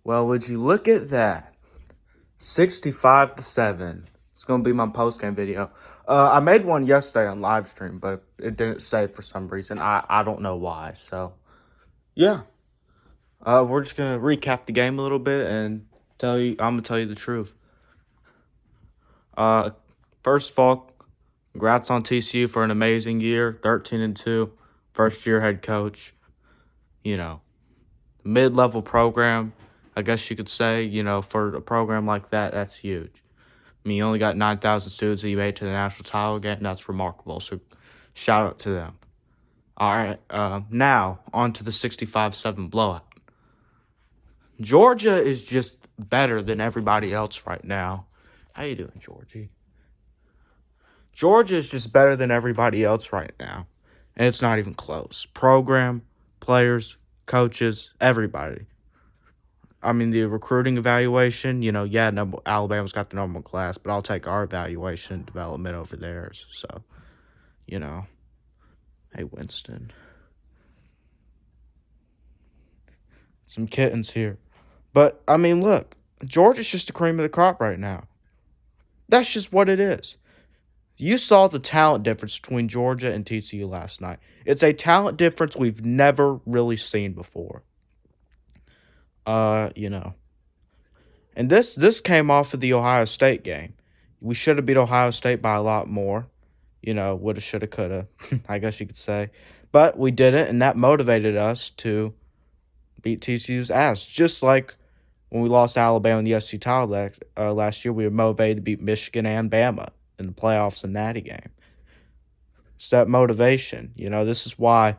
Well, would you look at that? 65-7. It's gonna be my post game video. I made one yesterday on live stream, but it didn't save for some reason. I don't know why. So yeah, we're just gonna recap the game a little bit and tell you. I'm gonna tell you the truth. Uh, First of all, congrats on TCU for an amazing year. 13-2, first year head coach. You know, mid-level program, I guess you could say. For a program like that, that's huge. I mean, you only got 9,000 students that you made to the national title game. That's remarkable. So, shout out to them. All right, now on to the 65-7 blowout. Georgia is just better than everybody else right now. How you doing, Georgie? Georgia is just better than everybody else right now, and it's not even close. Program, players, coaches, everybody. I mean, the recruiting evaluation, Alabama's got the number one class, but I'll take our evaluation and development over theirs. So, hey, Winston. Some kittens here. But, I mean, look, Georgia's just the cream of the crop right now. That's just what it is. You saw the talent difference between Georgia and TCU last night. It's a talent difference we've never really seen before. And this came off of the Ohio State game. We should have beat Ohio State by a lot more. Woulda, shoulda, coulda, I guess you could say. But we didn't, and that motivated us to beat TCU's ass. Just like when we lost to Alabama in the SEC title last year, we were motivated to beat Michigan and Bama in the playoffs and Natty game. It's that motivation. This is why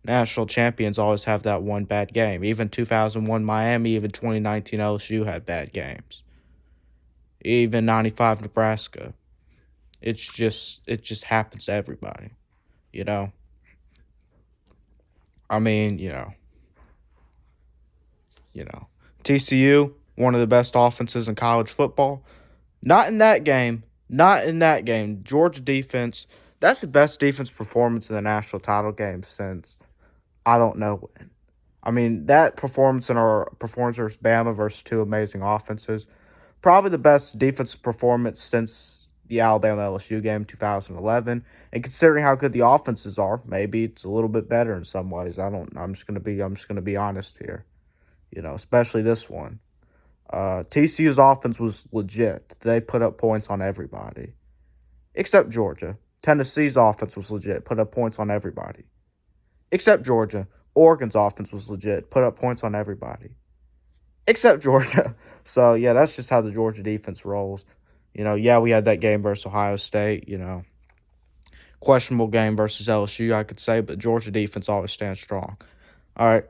national champions always have that one bad game. Even 2001 Miami, even 2019 LSU had bad games. Even 95 Nebraska. It just happens to everybody. I mean, TCU, one of the best offenses in college football. Not in that game. Georgia defense, that's the best defense performance in the national title game since I don't know when. I mean, that performance versus Bama versus two amazing offenses, probably the best defensive performance since the Alabama LSU game 2011. And considering how good the offenses are, maybe it's a little bit better in some ways. I'm just gonna be honest here. Especially this one. TCU's offense was legit. They put up points on everybody. Except Georgia. Tennessee's offense was legit. Put up points on everybody. Except Georgia. Oregon's offense was legit. Put up points on everybody. Except Georgia. So, yeah, that's just how the Georgia defense rolls. We had that game versus Ohio State, questionable game versus LSU, I could say, but Georgia defense always stands strong. All right,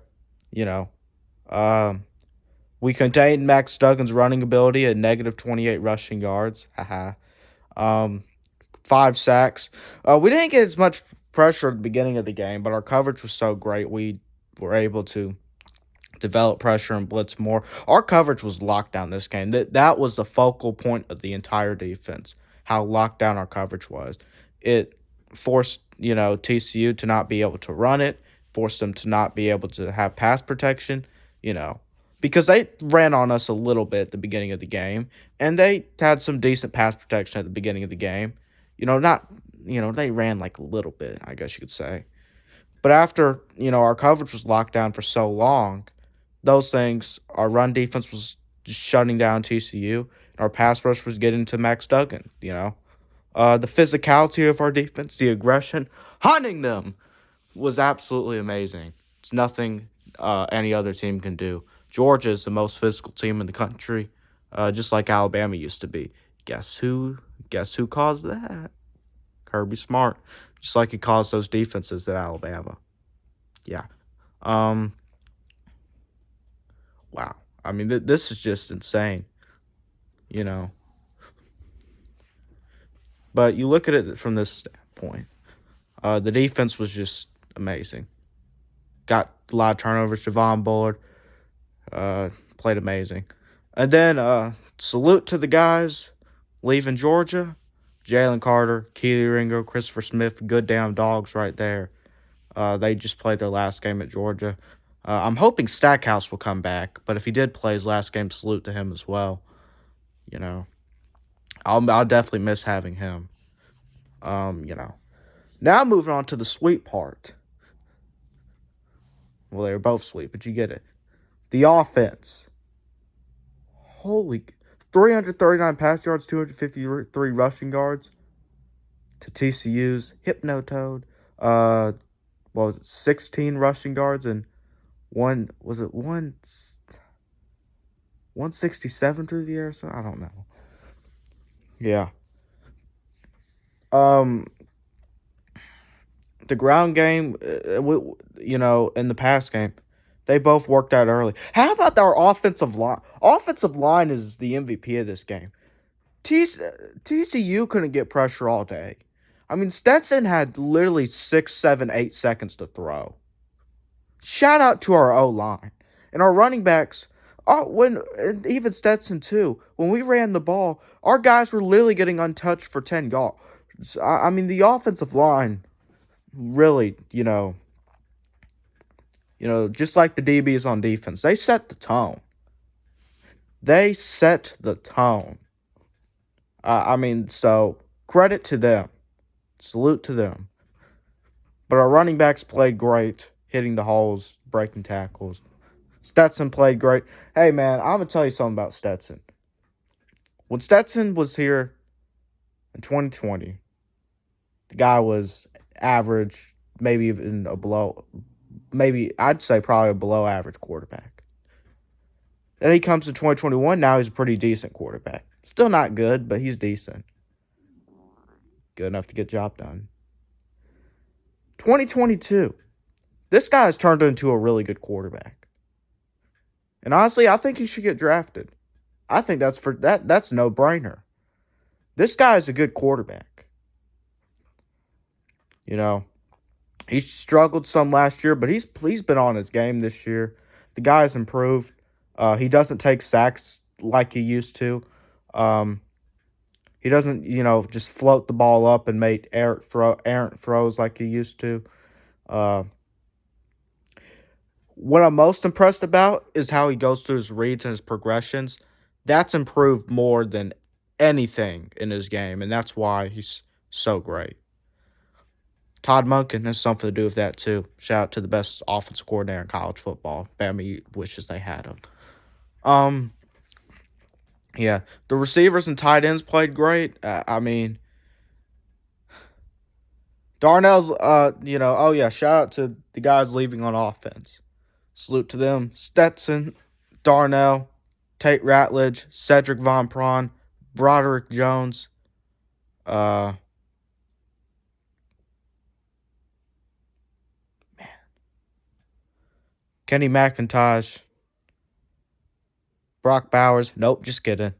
we contained Max Duggan's running ability at negative 28 rushing yards. 5 sacks. We didn't get as much pressure at the beginning of the game, but our coverage was so great we were able to develop pressure and blitz more. Our coverage was locked down this game. That was the focal point of the entire defense, how locked down our coverage was. It forced, TCU to not be able to run it, forced them to not be able to have pass protection, because they ran on us a little bit at the beginning of the game, and they had some decent pass protection at the beginning of the game. They ran like a little bit, I guess you could say. But after, our coverage was locked down for so long, those things, our run defense was just shutting down TCU, and our pass rush was getting to Max Duggan, The physicality of our defense, the aggression, hunting them was absolutely amazing. It's nothing any other team can do. Georgia is the most physical team in the country, just like Alabama used to be. Guess who caused that? Kirby Smart, just like he caused those defenses at Alabama. Yeah. Wow. I mean, this is just insane, But you look at it from this standpoint. The defense was just amazing. Got a lot of turnovers. Javon Bullard played amazing. And then salute to the guys leaving Georgia. Jalen Carter, Keely Ringo, Christopher Smith, good damn Dawgs right there. They just played their last game at Georgia. I'm hoping Stackhouse will come back, but if he did play his last game, salute to him as well. You know, I'll definitely miss having him. You know. Now moving on to the sweet part. Well, they were both sweet, but you get it. The offense. Holy 339 pass yards, 253 rushing yards to TCU's Hypnotoad. What was it? 16 rushing yards and one was it 167 through the air? So I don't know. Yeah. Um, the ground game, in the past game, they both worked out early. How about our offensive line? Offensive line is the MVP of this game. TCU couldn't get pressure all day. I mean, Stetson had literally 6, 7, 8 seconds to throw. Shout out to our O line and our running backs. And even Stetson too. When we ran the ball, our guys were literally getting untouched for 10 yards. I mean, the offensive line really, just like the DBs on defense, they set the tone. They set the tone. So credit to them. Salute to them. But our running backs played great, hitting the holes, breaking tackles. Stetson played great. Hey, man, I'm going to tell you something about Stetson. When Stetson was here in 2020, the guy was average, maybe even I'd say probably a below average quarterback. Then he comes to 2021, now he's a pretty decent quarterback. Still not good, but he's decent. Good enough to get the job done. 2022, this guy has turned into a really good quarterback. And honestly, I think he should get drafted. I think that's a no-brainer. This guy is a good quarterback. He struggled some last year, but he's been on his game this year. The guy's improved. He doesn't take sacks like he used to. He doesn't, just float the ball up and make errant throws like he used to. What I'm most impressed about is how he goes through his reads and his progressions. That's improved more than anything in his game, and that's why he's so great. Todd Monken has something to do with that, too. Shout out to the best offensive coordinator in college football. Bama wishes they had him. Yeah, the receivers and tight ends played great. Darnell's, shout out to the guys leaving on offense. Salute to them. Stetson, Darnell, Tate Ratledge, Cedric Von Prawn, Broderick Jones, Kenny McIntosh, Brock Bowers. Nope, just kidding.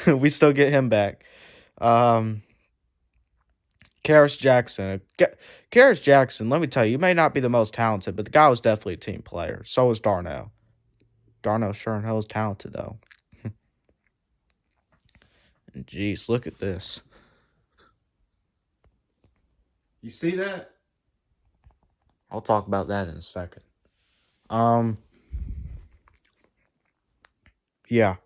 We still get him back. Karis Jackson. Karis Jackson, let me tell you, you may not be the most talented, but the guy was definitely a team player. So was Darnell. Darnell sure and hell is talented, though. Jeez, look at this. You see that? I'll talk about that in a second. Yeah.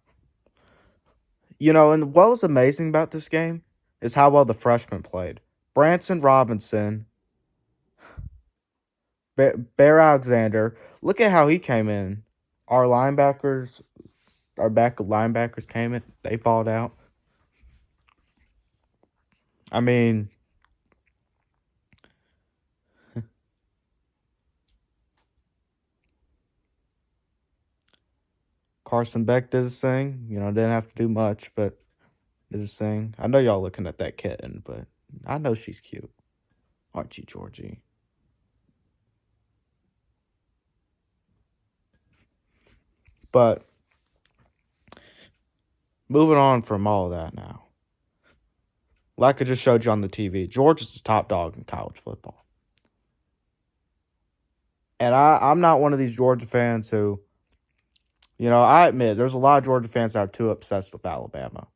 And what was amazing about this game is how well the freshmen played. Branson Robinson, Bear Alexander, look at how he came in. Our backup linebackers came in. They balled out. I mean, Carson Beck did his thing. Didn't have to do much, but did his thing. I know y'all looking at that kitten, but I know she's cute. Archie Georgie. But moving on from all of that now. Like I just showed you on the TV, Georgia's the top dog in college football. And I'm not one of these Georgia fans who, I admit there's a lot of Georgia fans that are too obsessed with Alabama.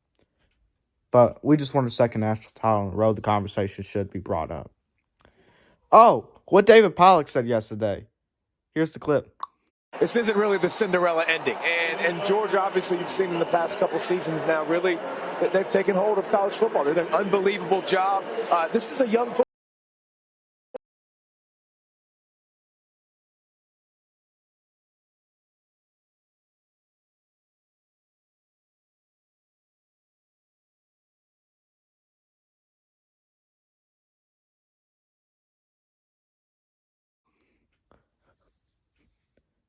But we just won a second national title in a row. The conversation should be brought up. Oh, what David Pollock said yesterday. Here's the clip. this isn't really the Cinderella ending. And Georgia, obviously, you've seen in the past couple seasons now, really, they've taken hold of college football. They've done an unbelievable job. This is a young football.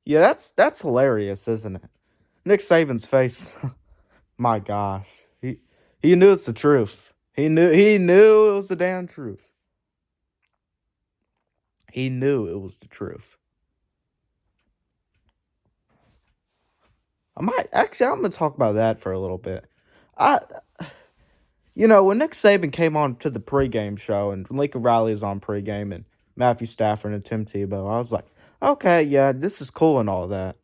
Yeah, that's hilarious, isn't it? Nick Saban's face. My gosh. He knew it's the truth. He knew it was the damn truth. He knew it was the truth. I'm gonna talk about that for a little bit. I when Nick Saban came on to the pregame show and Lincoln Riley is on pregame and Matthew Stafford and Tim Tebow, I was like, okay, yeah, this is cool and all that.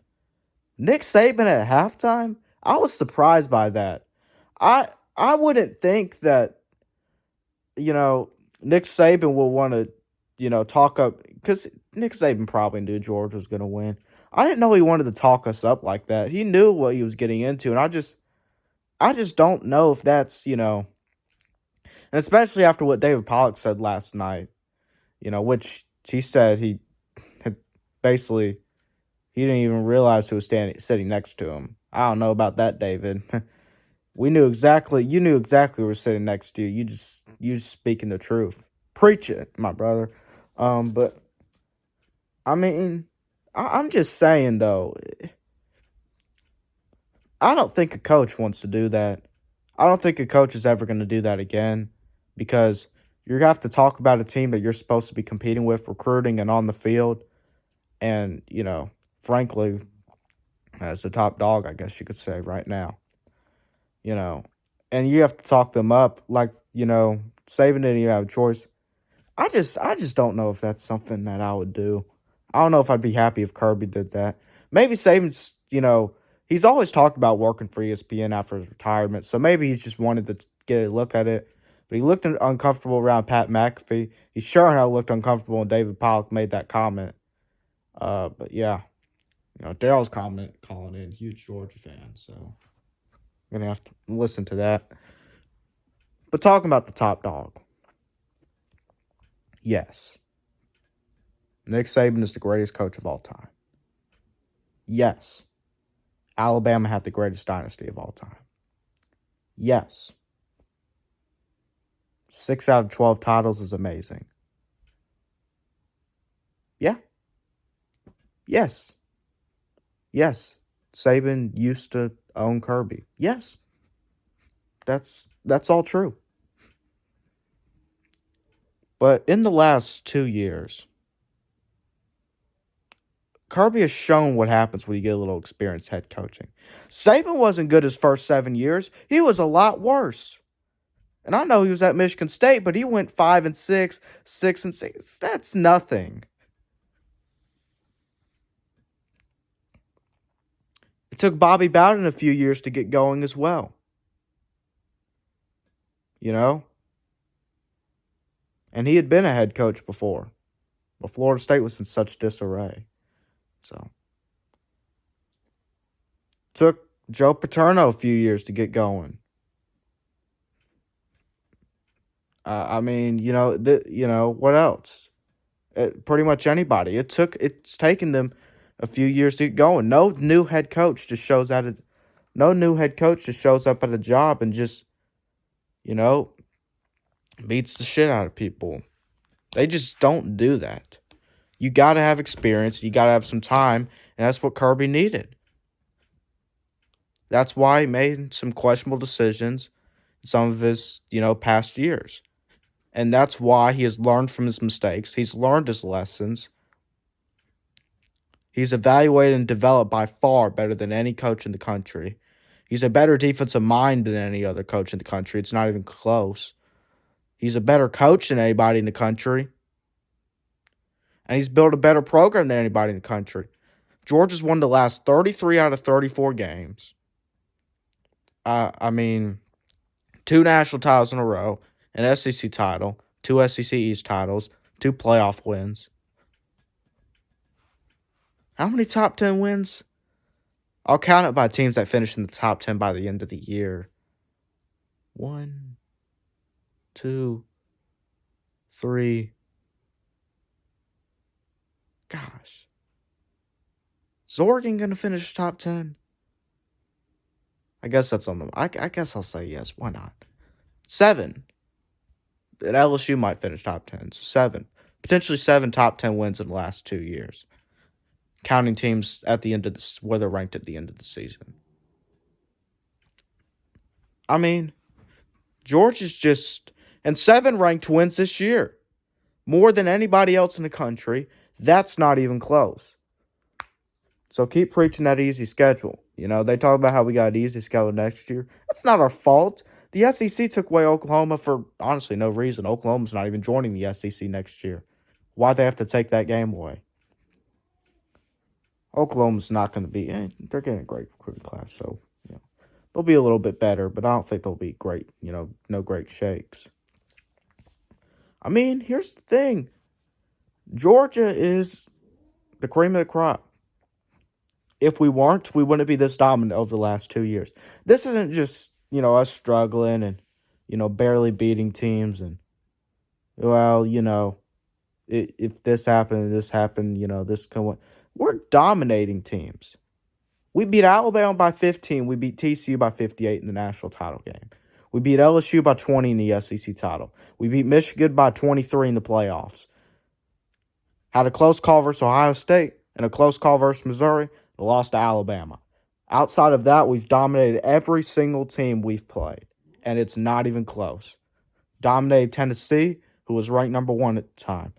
Nick Saban at halftime, I was surprised by that. I I wouldn't think that you know Nick Saban will want to talk up because Nick Saban probably knew George was going to win. I didn't know he wanted to talk us up like that. He knew what he was getting into, and I just don't know if that's and especially after what David Pollock said last night, which he said he had basically he didn't even realize who was sitting next to him. I don't know about that, David. You knew exactly who was sitting next to you. You just speaking the truth. Preach it, my brother. But I mean, I'm just saying though, I don't think a coach wants to do that. I don't think a coach is ever going to do that again because you have to talk about a team that you're supposed to be competing with, recruiting and on the field. And, frankly, as the top dog, I guess you could say right now, you know, and you have to talk them up like, Saban didn't even have a choice. I just don't know if that's something that I would do. I don't know if I'd be happy if Kirby did that. Maybe Saban's, he's always talked about working for ESPN after his retirement, so maybe he's just wanted to get a look at it. But he looked uncomfortable around Pat McAfee. He sure how looked uncomfortable when David Pollock made that comment. But yeah, Daryl's comment calling in, huge Georgia fan, so I'm gonna have to listen to that. But talking about the top dog, yes, Nick Saban is the greatest coach of all time. Yes, Alabama had the greatest dynasty of all time. Yes, 6 out of 12 titles is amazing. Yeah, yes, yes. Saban used to own Kirby. Yes, that's all true. But in the last 2 years, Kirby has shown what happens when you get a little experience head coaching. Saban wasn't good his first 7 years. He was a lot worse. And I know he was at Michigan State, but he went 5-6, 6-6. That's nothing. It took Bobby Bowden a few years to get going as well. You know? And he had been a head coach before. But Florida State was in such disarray. So took Joe Paterno a few years to get going. I mean, what else? Pretty much anybody. It's taken them a few years to get going. No new head coach just shows up at a job and just, you know, beats the shit out of people. They just don't do that. You got to have experience, you got to have some time, and that's what Kirby needed. That's why he made some questionable decisions in some of his, past years. And that's why he has learned from his mistakes. He's learned his lessons. He's evaluated and developed by far better than any coach in the country. He's a better defensive mind than any other coach in the country. It's not even close. He's a better coach than anybody in the country. And he's built a better program than anybody in the country. Georgia's won the last 33 out of 34 games. I mean, 2 national titles in a row, an SEC title, 2 SEC East titles, 2 playoff wins. How many top 10 wins? I'll count it by teams that finish in the top 10 by the end of the year. One, two, three. Gosh. Is Oregon going to finish top 10? I guess that's on them. I guess I'll say yes. Why not? 7. And LSU might finish top 10. So 7. Potentially 7 top 10 wins in the last 2 years. Counting teams at the end of this, where they're ranked at the end of the season. I mean, Georgia's just, and 7 ranked wins this year. More than anybody else in the country. That's not even close. So keep preaching that easy schedule. You know, they talk about how we got an easy schedule next year. That's not our fault. The SEC took away Oklahoma for honestly no reason. Oklahoma's not even joining the SEC next year. Why'd they have to take that game away? Oklahoma's not going to be. They're getting a great recruiting class, so you know they'll be a little bit better, but I don't think they'll be great. You know, no great shakes. I mean, here's the thing: Georgia is the cream of the crop. If we weren't, we wouldn't be this dominant over the last 2 years. This isn't just, us struggling and, barely beating teams and, well, if this happened and this happened, this can win. We're dominating teams. We beat Alabama by 15. We beat TCU by 58 in the national title game. We beat LSU by 20 in the SEC title. We beat Michigan by 23 in the playoffs. Had a close call versus Ohio State and a close call versus Missouri. Lost to Alabama. Outside of that, we've dominated every single team we've played, and it's not even close. Dominated Tennessee, who was ranked number 1 at the time.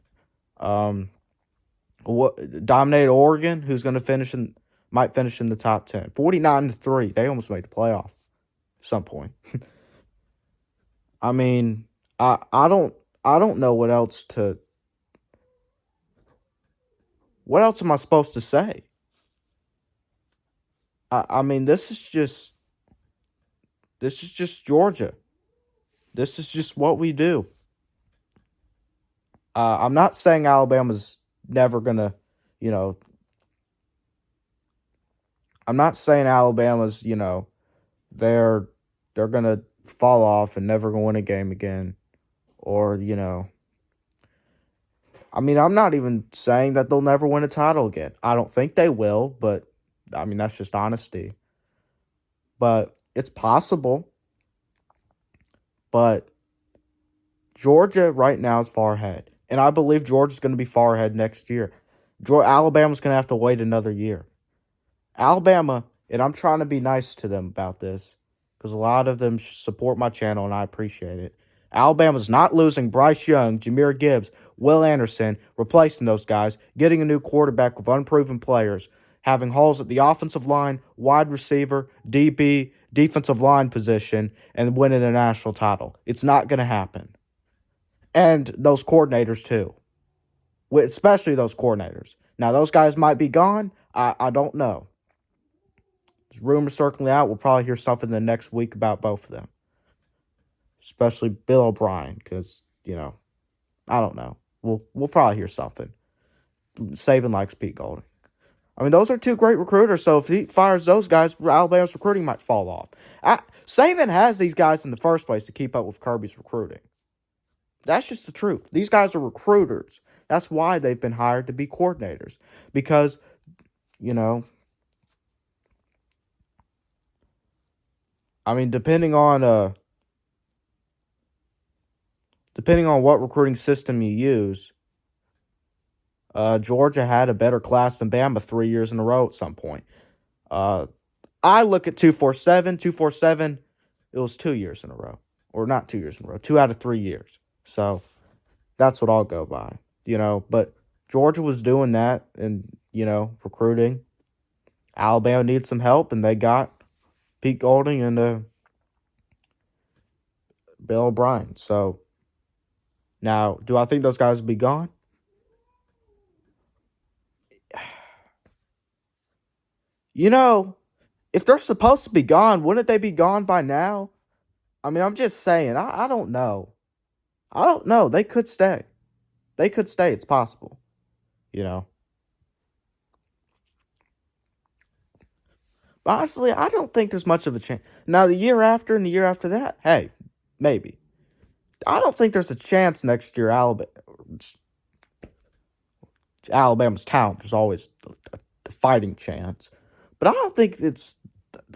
Dominated Oregon, who's going to might finish in the top 10. 49-3. They almost made the playoff at some point. I mean, I don't know what else am I supposed to say? I mean, this is just Georgia. This is just what we do. I'm not saying Alabama's never gonna, you know. I'm not saying Alabama's, they're gonna fall off and never gonna win a game again, or I mean, I'm not even saying that they'll never win a title again. I don't think they will, but I mean that's just honesty. But it's possible. But Georgia right now is far ahead. And I believe Georgia's going to be far ahead next year. Alabama's going to have to wait another year. Alabama, and I'm trying to be nice to them about this because a lot of them support my channel and I appreciate it. Alabama's not losing Bryce Young, Jahmyr Gibbs, Will Anderson, replacing those guys, getting a new quarterback with unproven players, having holes at the offensive line, wide receiver, DB, defensive line position, and winning a national title. It's not going to happen. And those coordinators, too. Especially those coordinators. Now, those guys might be gone. I don't know. There's rumors circling out. We'll probably hear something the next week about both of them. Especially Bill O'Brien, because, I don't know. We'll probably hear something. Saban likes Pete Golding. I mean, those are 2 great recruiters, so if he fires those guys, Alabama's recruiting might fall off. Saban has these guys in the first place to keep up with Kirby's recruiting. That's just the truth. These guys are recruiters. That's why they've been hired to be coordinators. Because, I mean, depending on what recruiting system you use, Georgia had a better class than Bama 3 years in a row at some point. I look at 247. 247, it was 2 years in a row. Or not 2 years in a row. 2 out of 3 years. So that's what I'll go by. But Georgia was doing that and, recruiting. Alabama needs some help, and they got Pete Golding and Bill O'Brien. So now, do I think those guys will be gone? If they're supposed to be gone, wouldn't they be gone by now? I mean, I'm just saying. I don't know. I don't know. They could stay. They could stay. It's possible. Honestly, I don't think there's much of a chance. Now, the year after and the year after that, hey, maybe. I don't think there's a chance next year. Alabama's talent. There's always a fighting chance, but I don't think it's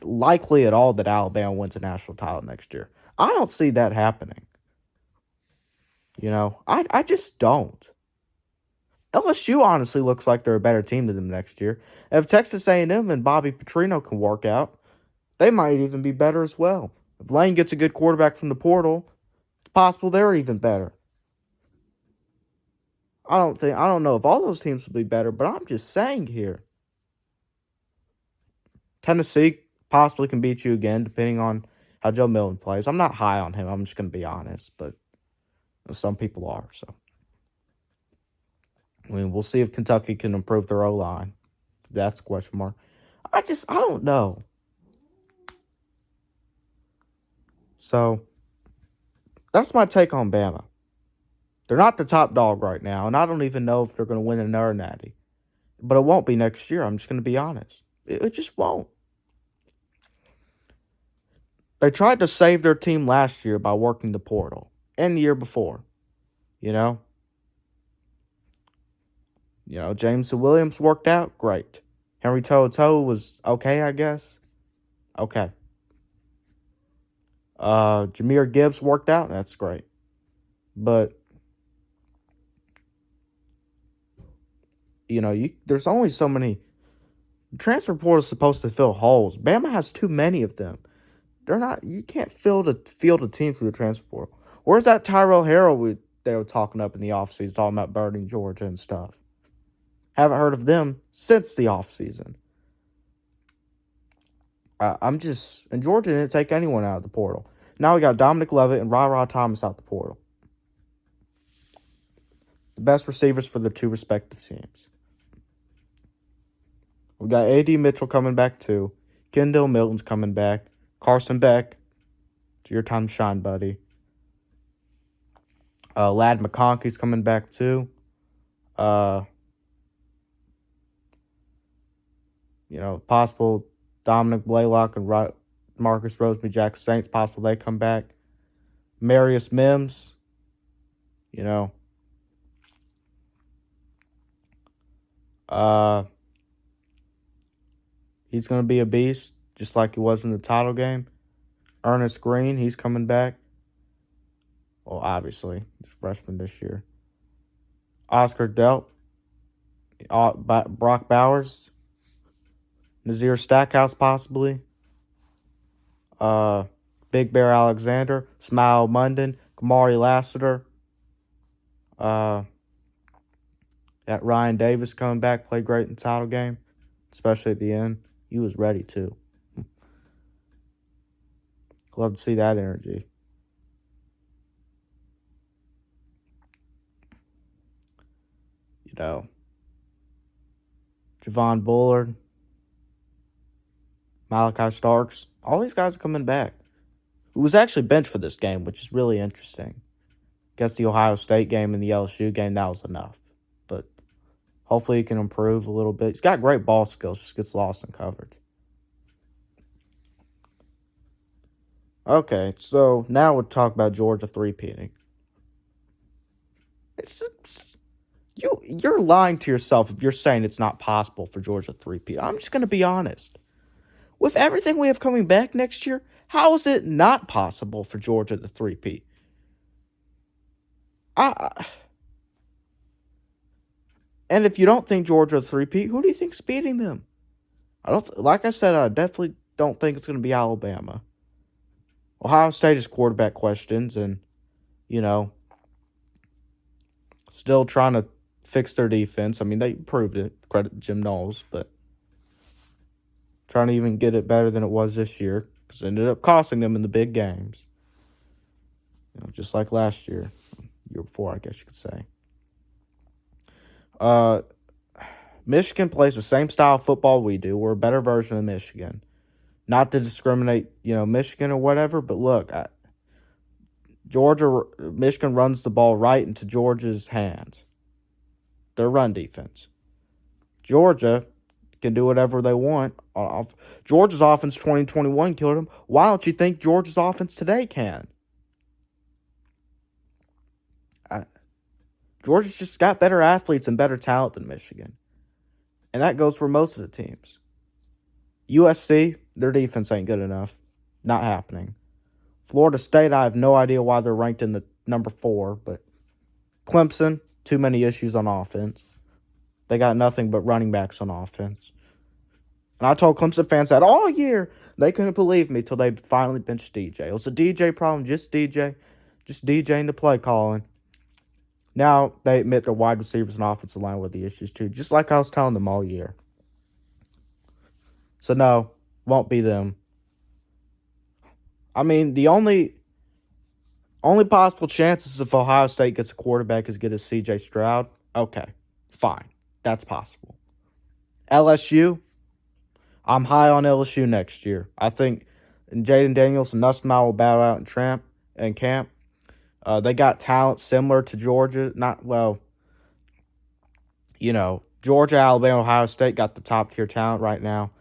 likely at all that Alabama wins a national title next year. I don't see that happening. I just don't. LSU honestly looks like they're a better team than them next year. If Texas A&M and Bobby Petrino can work out, they might even be better as well. If Lane gets a good quarterback from the portal, it's possible they're even better. I don't know if all those teams will be better, but I'm just saying here. Tennessee possibly can beat you again, depending on how Joe Milton plays. I'm not high on him. I'm just going to be honest, but some people are. So, I mean, we'll see if Kentucky can improve their O line. That's a question mark. I don't know. So, that's my take on Bama. They're not the top dog right now, and I don't even know if they're going to win another natty. But it won't be next year. I'm just going to be honest. It just won't. They tried to save their team last year by working the portal, and the year before. You know, Jameson Williams worked out great. Henry To'oTo'o was okay, I guess. Okay. Jahmyr Gibbs worked out. That's great. But there's only so many. Transfer portal is supposed to fill holes. Bama has too many of them. They're not. You can't field a team through the transfer portal. Where's that Tyrell Harrell they were talking up in the offseason, talking about burning Georgia and stuff? Haven't heard of them since the offseason. And Georgia didn't take anyone out of the portal. Now we got Dominic Levitt and Ra Thomas out the portal. The best receivers for the two respective teams. We got A.D. Mitchell coming back too. Kendall Milton's coming back. Carson Beck, it's your time to shine, buddy. Lad McConkey's coming back too. Possible Dominic Blaylock and Marcus Rosemary Jack Saints, possible they come back. Marius Mims, he's going to be a beast, just like he was in the title game. Ernest Green, he's coming back. Well, obviously, he's a freshman this year. Oscar Delp, Brock Bowers, Nazir Stackhouse possibly. Big Bear Alexander, Smile Munden, Kamari Lassiter. Got Ryan Davis coming back, played great in the title game, especially at the end. He was ready too. Love to see that energy. Javon Bullard, Malachi Starks, all these guys are coming back. Who was actually benched for this game, which is really interesting. Guess the Ohio State game and the LSU game, that was enough. But hopefully he can improve a little bit. He's got great ball skills, just gets lost in coverage. Okay, so now we'll talk about Georgia three-peating. You're lying to yourself if you're saying it's not possible for Georgia three-peat. I'm just going to be honest. With everything we have coming back next year, how is it not possible for Georgia to three-peat? And if you don't think Georgia three-peat, who do you think's beating them? Like I said, I definitely don't think it's going to be Alabama. Ohio State has quarterback questions, and still trying to fix their defense. I mean, they proved it. Credit Jim Knowles, but trying to even get it better than it was this year, because it ended up costing them in the big games. Just like last year, year before, I guess you could say. Michigan plays the same style of football we do. We're a better version of Michigan. Not to discriminate, Michigan or whatever, but look, Michigan runs the ball right into Georgia's hands. Their run defense. Georgia can do whatever they want. Georgia's offense 2021 killed them. Why don't you think Georgia's offense today can? Georgia's just got better athletes and better talent than Michigan. And that goes for most of the teams. USC, their defense ain't good enough. Not happening. Florida State, I have no idea why they're ranked in the number 4, but Clemson, too many issues on offense. They got nothing but running backs on offense. And I told Clemson fans that all year. They couldn't believe me till they finally benched DJ. It was a DJ problem, just DJ. Just DJing the play calling. Now they admit their wide receivers and offensive line were the issues too, just like I was telling them all year. So no, won't be them. I mean, the only possible chance is if Ohio State gets a quarterback as good as C.J. Stroud. Okay, fine. That's possible. LSU, I'm high on LSU next year. I think Jaden Daniels and Nussmeier will battle out in camp. They got talent similar to Georgia. Georgia, Alabama, Ohio State got the top tier talent right now.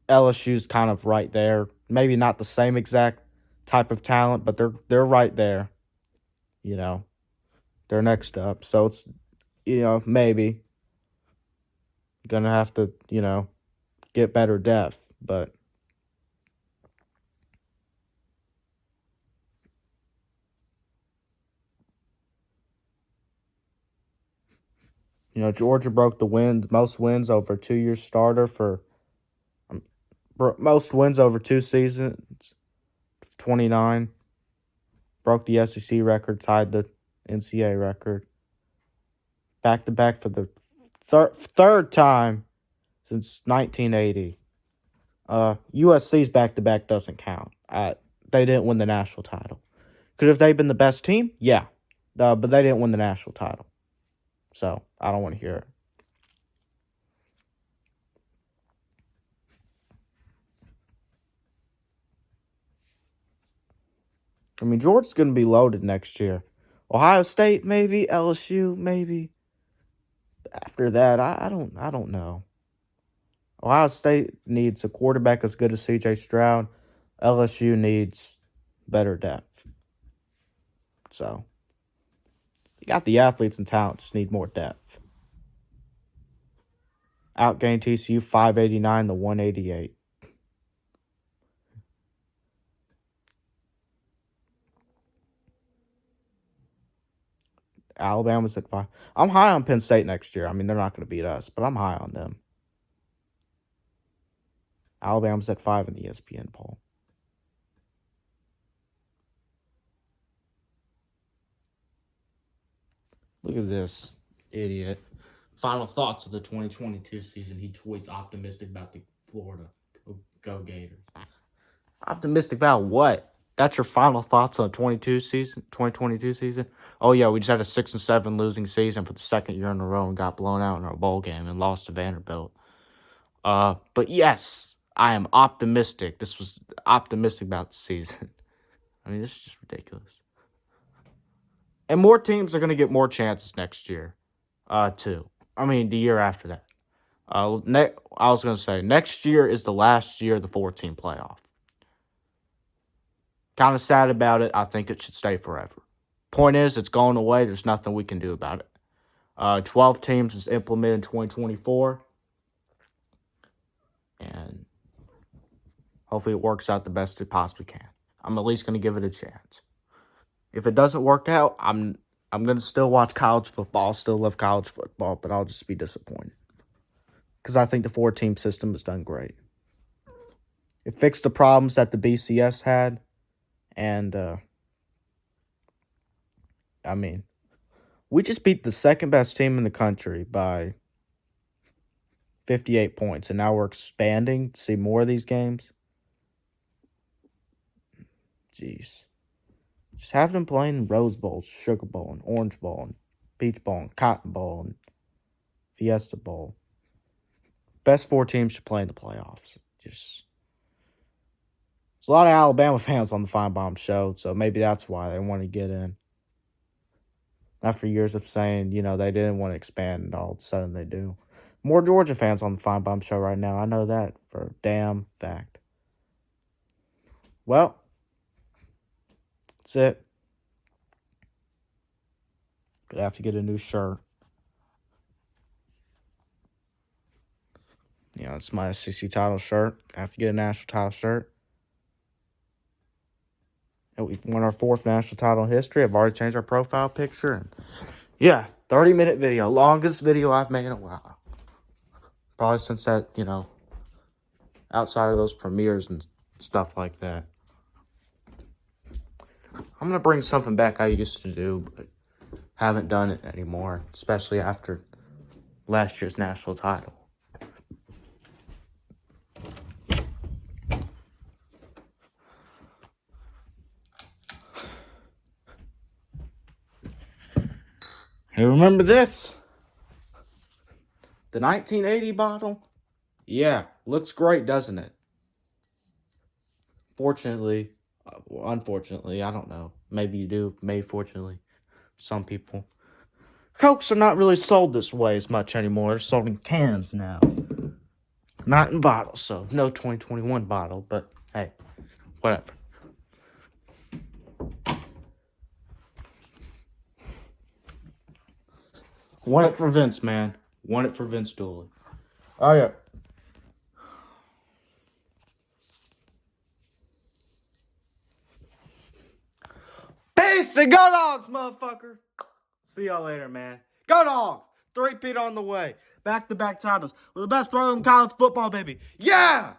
LSU's kind of right there. Maybe not the same exact type of talent, but they're right there. They're next up. So it's maybe gonna have to get better depth, but Georgia broke the most wins over a 2-year starter for most wins over 2 seasons, 29. Broke the SEC record, tied the NCAA record. Back to back for the third time since 1980. USC's back to back doesn't count. They didn't win the national title. Could have they been the best team? Yeah, but they didn't win the national title. So I don't want to hear it. I mean, Georgia's going to be loaded next year. Ohio State, maybe. LSU, maybe. After that, I don't know. Ohio State needs a quarterback as good as C.J. Stroud. LSU needs better depth. So, you got the athletes and talent, just need more depth. Outgained TCU 589 to 188. Alabama's at 5. I'm high on Penn State next year. I mean, they're not going to beat us, but I'm high on them. Alabama's at 5 in the ESPN poll. Look at this idiot. Final thoughts of the 2022 season. He tweets optimistic about the Florida. Go Gators. Optimistic about what? That's your final thoughts on the 2022 season? Oh, yeah, we just had a 6-7 losing season for the second year in a row and got blown out in our bowl game and lost to Vanderbilt. But yes, I am optimistic. This was optimistic about the season. I mean, this is just ridiculous. And more teams are going to get more chances next year, too. I mean, the year after that. I was going to say, next year is the last year of the 14 playoff. Kind of sad about it. I think it should stay forever. Point is, it's going away. There's nothing we can do about it. 12 teams is implemented in 2024. And hopefully it works out the best it possibly can. I'm at least going to give it a chance. If it doesn't work out, I'm going to still watch college football. I'll still love college football, but I'll just be disappointed. Because I think the 4-team system has done great. It fixed the problems that the BCS had. And, I mean, we just beat the second best team in the country by 58 points. And now we're expanding to see more of these games. Jeez. Just have them playing in Rose Bowl, Sugar Bowl, and Orange Bowl, and Peach Bowl, and Cotton Bowl, and Fiesta Bowl. Best 4 teams should play in the playoffs. There's a lot of Alabama fans on the Fine Bomb show, so maybe that's why they want to get in. After years of saying, they didn't want to expand, and all of a sudden they do. More Georgia fans on the Fine Bum Show right now. I know that for a damn fact. Well, that's it. Gonna have to get a new shirt. It's my SEC title shirt. I have to get a national title shirt. And we've won our 4th national title in history. I've already changed our profile picture. And yeah, 30-minute video. Longest video I've made in a while. Probably since that, outside of those premieres and stuff like that. I'm going to bring something back I used to do, but haven't done it anymore, especially after last year's national title. Hey, remember this? The 1980 bottle? Yeah, looks great, doesn't it? Fortunately, unfortunately, I don't know. Maybe you do, maybe fortunately, some people. Cokes are not really sold this way as much anymore. They're sold in cans now. Not in bottles, so no 2021 bottle, but hey, whatever. Won it for Vince, man. Won it for Vince Dooley. Oh, yeah. Peace and go Dogs, motherfucker. See y'all later, man. Go Dogs. 3-peat on the way. Back-to-back titles. We're the best program in college football, baby. Yeah!